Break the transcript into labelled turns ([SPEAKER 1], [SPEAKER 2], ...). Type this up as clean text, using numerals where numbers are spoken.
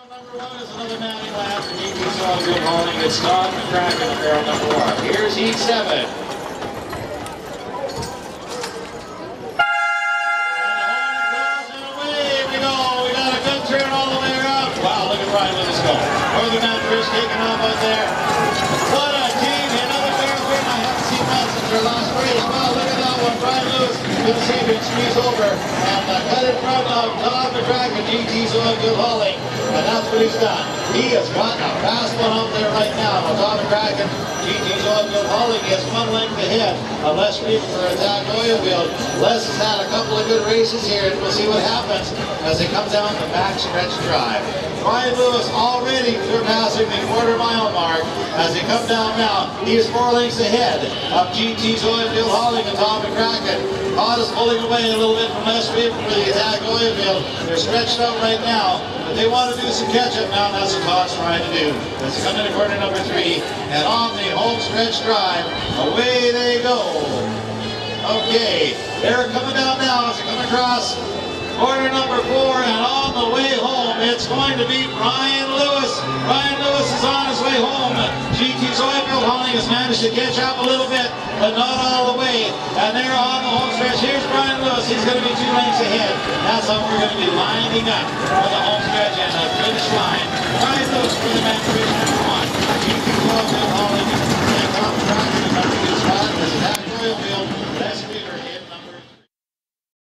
[SPEAKER 1] Number one is another manning lap for GT Soil Good Hauling. It's Todd McCracken in barrel number one. Here's heat 7. Northern Mountains taking off out there. What a team! Another barrel win. I haven't seen that since their last race. Wow, look at that one. Brian Lewis going to see if he can squeeze over and cut in front of Todd McCracken, GT Soil Good Hauling. And that's what he's done. He has got a fast one out there right now. Todd McCracken, GT Soil Good Hauling, is 1 length ahead of Les Reed for Zach Oilfield. Les has had a couple of good races here, and we'll see what happens as they come down the back stretch drive. Brian Lewis already surpassing the quarter-mile mark as they come down now. He is 4 lengths ahead of GT Oilfield Hauling and Todd McCracken. Todd is pulling away a little bit from Les Reed for the Zach Oilfield. They're stretched out right now, but they want to do some catch-up now, and that's what Todd's trying to do. As they come into corner number 3, and on the home stretch drive, away they go. Okay, they're coming down now as they come across corner number 4, and on the way home, it's going to be Brian Lewis. Brian Lewis is on his way home. GT Oilfield Hauling has managed to catch up a little bit, but not all the way. And they're on the home stretch. Here's Brian Lewis. He's going to be 2 lengths ahead. That's how we're going to be lining up for the home stretch. And